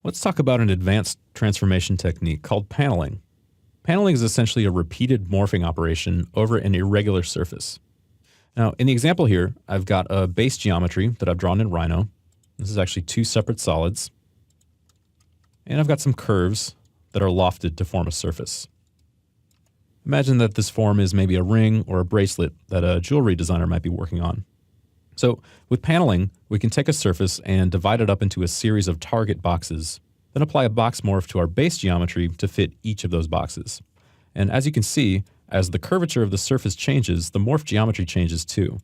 Let's talk about an advanced transformation technique called paneling. Paneling is essentially a repeated morphing operation over an irregular surface. Now, in the example here, I've got a base geometry that I've drawn in Rhino. This is actually two separate solids. And I've got some curves that are lofted to form a surface. Imagine that this form is maybe a ring or a bracelet that a jewelry designer might be working on. So with paneling, we can take a surface and divide it up into a series of target boxes, then apply a box morph to our base geometry to fit each of those boxes. And as you can see, as the curvature of the surface changes, the morph geometry changes too.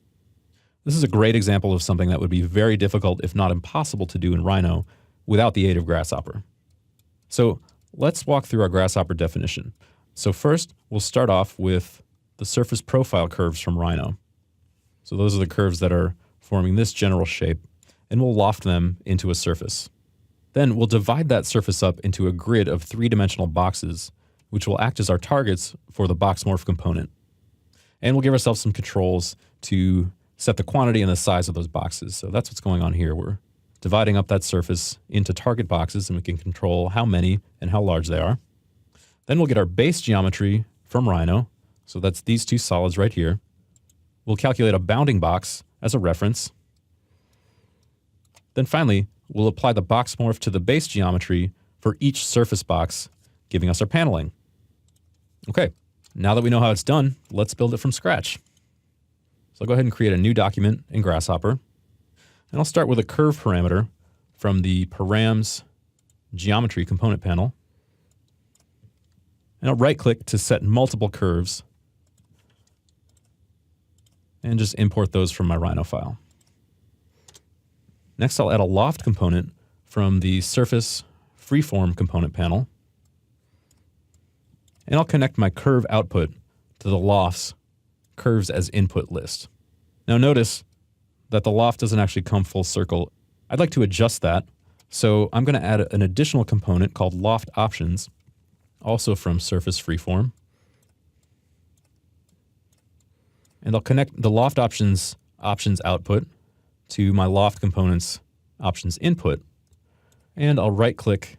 This is a great example of something that would be very difficult, if not impossible, to do in Rhino without the aid of Grasshopper. So let's walk through our Grasshopper definition. So first, we'll start off with the surface profile curves from Rhino. So those are the curves that are forming this general shape, and we'll loft them into a surface. Then we'll divide that surface up into a grid of three-dimensional boxes, which will act as our targets for the box morph component. And we'll give ourselves some controls to set the quantity and the size of those boxes. So that's what's going on here. We're dividing up that surface into target boxes, and we can control how many and how large they are. Then we'll get our base geometry from Rhino. So that's these two solids right here. We'll calculate a bounding box as a reference. Then finally, we'll apply the box morph to the base geometry for each surface box, giving us our paneling. Okay, now that we know how it's done, let's build it from scratch. So I'll go ahead and create a new document in Grasshopper. And I'll start with a curve parameter from the params geometry component panel. And I'll right-click to set multiple curves and just import those from my Rhino file. Next, I'll add a loft component from the surface freeform component panel. And I'll connect my curve output to the loft's curves as input list. Now notice that the loft doesn't actually come full circle. I'd like to adjust that. So I'm going to add an additional component called loft options, also from surface freeform. And I'll connect the loft options output to my loft components options input. And I'll right click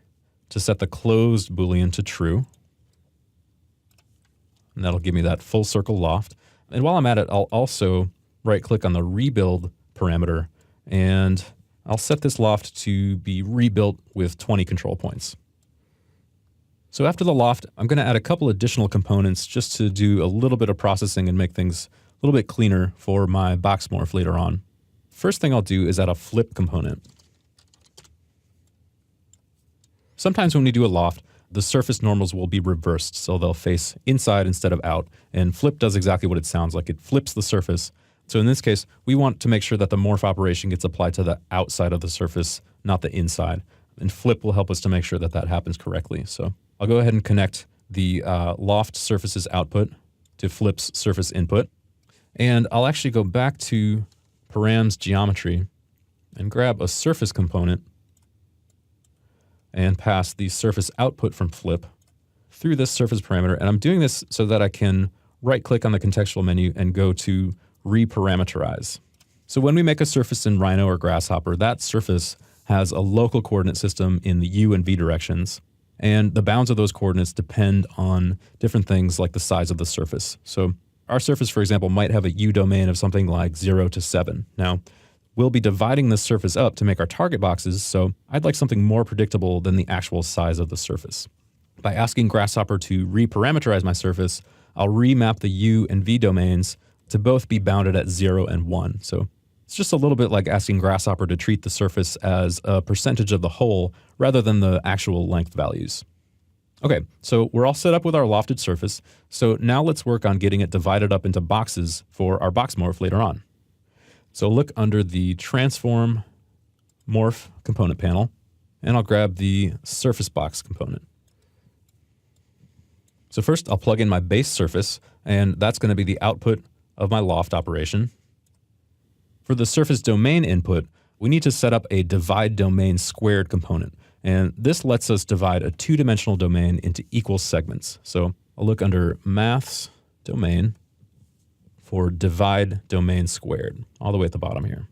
to set the closed Boolean to true. And that'll give me that full circle loft. And while I'm at it, I'll also right click on the rebuild parameter, and I'll set this loft to be rebuilt with 20 control points. So after the loft, I'm going to add a couple additional components just to do a little bit of processing and make things a little bit cleaner for my box morph later on. First thing I'll do is add a flip component. Sometimes when we do a loft, the surface normals will be reversed, so they'll face inside instead of out, and flip does exactly what it sounds like. It flips the surface. So in this case, we want to make sure that the morph operation gets applied to the outside of the surface, not the inside. And flip will help us to make sure that that happens correctly. So I'll go ahead and connect the loft surfaces output to flip's surface input. And I'll actually go back to params geometry and grab a surface component and pass the surface output from flip through this surface parameter. And I'm doing this so that I can right-click on the contextual menu and go to reparameterize. So when we make a surface in Rhino or Grasshopper, that surface has a local coordinate system in the U and V directions. And the bounds of those coordinates depend on different things like the size of the surface. So our surface, for example, might have a U domain of something like 0 to 7. Now, we'll be dividing this surface up to make our target boxes, so I'd like something more predictable than the actual size of the surface. By asking Grasshopper to reparameterize my surface, I'll remap the U and V domains to both be bounded at 0 and 1. So it's just a little bit like asking Grasshopper to treat the surface as a percentage of the whole rather than the actual length values. Okay, so we're all set up with our lofted surface. So now let's work on getting it divided up into boxes for our box morph later on. So look under the transform morph component panel, and I'll grab the surface box component. So first I'll plug in my base surface, and that's going to be the output of my loft operation. For the surface domain input, we need to set up a divide domain squared component. And this lets us divide a two-dimensional domain into equal segments. So I'll look under maths domain for divide domain squared, all the way at the bottom here.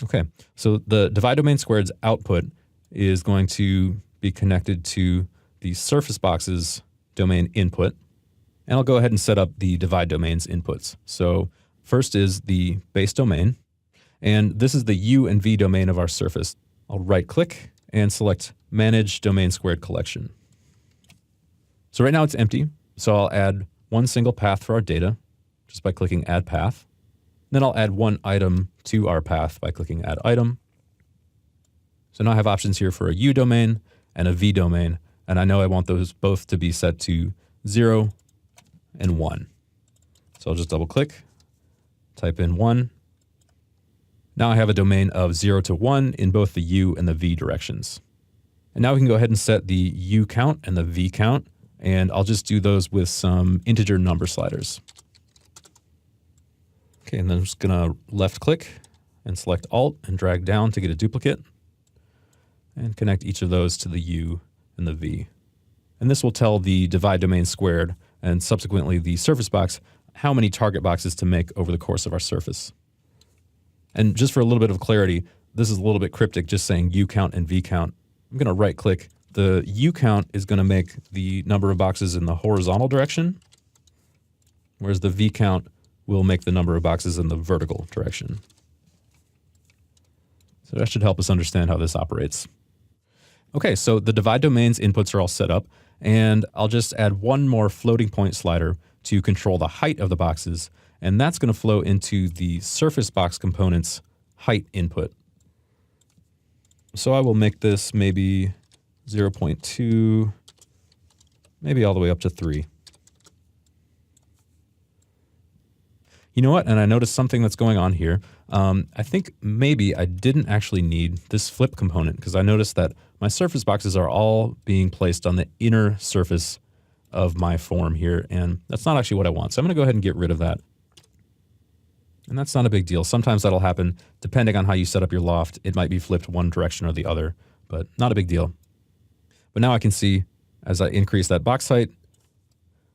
Okay, so the divide domain squared's output is going to be connected to the surface box's domain input. And I'll go ahead and set up the divide domain's inputs. So first is the base domain, and this is the U and V domain of our surface. I'll right click and select Manage Domain Squared Collection. So right now it's empty, so I'll add one single path for our data just by clicking Add Path. Then I'll add one item to our path by clicking Add Item. So now I have options here for a U domain and a V domain, and I know I want those both to be set to 0 and 1. So I'll just double click, type in 1. Now I have a domain of 0 to 1 in both the U and the V directions. And now we can go ahead and set the U count and the V count, and I'll just do those with some integer number sliders. Okay, and then I'm just gonna left click and select Alt and drag down to get a duplicate and connect each of those to the U and the V. And this will tell the divide domain squared and subsequently the surface box how many target boxes to make over the course of our surface. And just for a little bit of clarity, this is a little bit cryptic, just saying U count and V count. I'm gonna right click. The U count is gonna make the number of boxes in the horizontal direction, whereas the V count will make the number of boxes in the vertical direction. So that should help us understand how this operates. Okay, so the divide domain's inputs are all set up, and I'll just add one more floating point slider to control the height of the boxes, and that's going to flow into the surface box component's height input. So I will make this maybe 0.2, maybe all the way up to 3. You know what? And I noticed something that's going on here. I think maybe I didn't actually need this flip component because I noticed that my surface boxes are all being placed on the inner surface of my form here, and that's not actually what I want. So I'm going to go ahead and get rid of that. And that's not a big deal. Sometimes that'll happen depending on how you set up your loft. It might be flipped one direction or the other, but not a big deal. But now I can see as I increase that box height,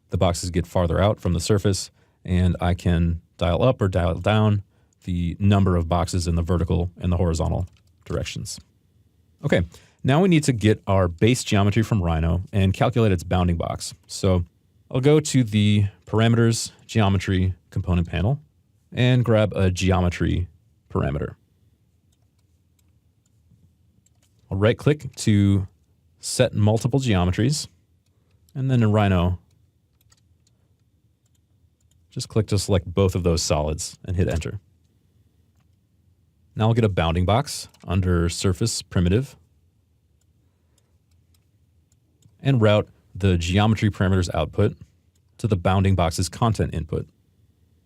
the boxes get farther out from the surface, and I can dial up or dial down the number of boxes in the vertical and the horizontal directions. Okay, now we need to get our base geometry from Rhino and calculate its bounding box. So I'll go to the Parameters Geometry component panel and grab a geometry parameter. I'll right click to set multiple geometries, and then in Rhino, just click to select both of those solids and hit enter. Now I'll get a bounding box under surface primitive and route the geometry parameters output to the bounding box's content input.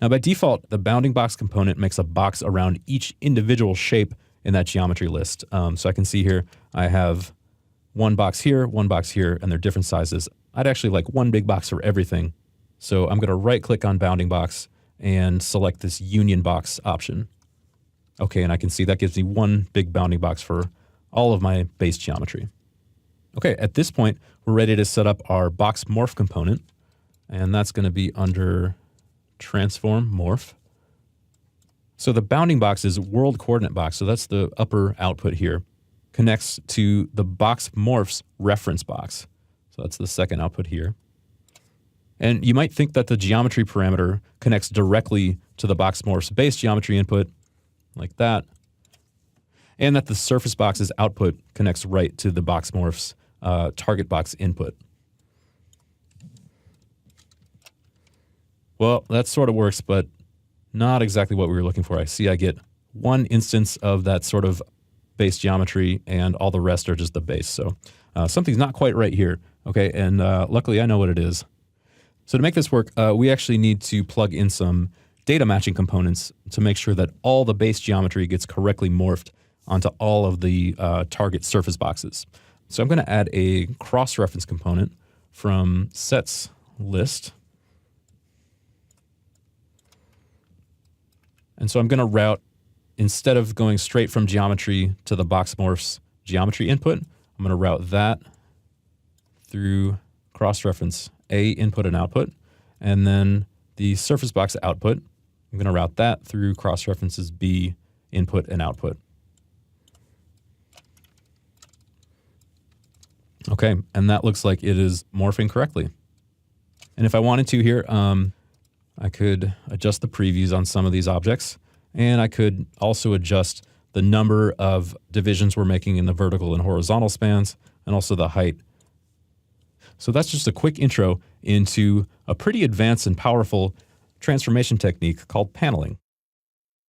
Now by default, the bounding box component makes a box around each individual shape in that geometry list. So I can see here, I have one box here, and they're different sizes. I'd actually like one big box for everything. So I'm gonna right click on bounding box and select this union box option. Okay, and I can see that gives me one big bounding box for all of my base geometry. Okay, at this point, we're ready to set up our box morph component, and that's gonna be under transform morph. So the bounding box is world coordinate box, so that's the upper output here, connects to the box morph's reference box. So that's the second output here. And you might think that the geometry parameter connects directly to the box morph's base geometry input, like that, and that the surface box's output connects right to the box morph's target box input. Well, that sort of works, but not exactly what we were looking for. I see I get one instance of that sort of base geometry, and all the rest are just the base. So something's not quite right here. Okay, and luckily I know what it is. So to make this work, we actually need to plug in some data matching components to make sure that all the base geometry gets correctly morphed onto all of the target surface boxes. So I'm going to add a cross-reference component from sets list. And so I'm going to route, instead of going straight from geometry to the box morph's geometry input, I'm going to route that through cross-reference A input and output, and then the surface box output, I'm going to route that through cross-references B input and output. Okay, and that looks like it is morphing correctly. And if I wanted to here, I could adjust the previews on some of these objects, and I could also adjust the number of divisions we're making in the vertical and horizontal spans, and also the height. So that's just a quick intro into a pretty advanced and powerful transformation technique called paneling.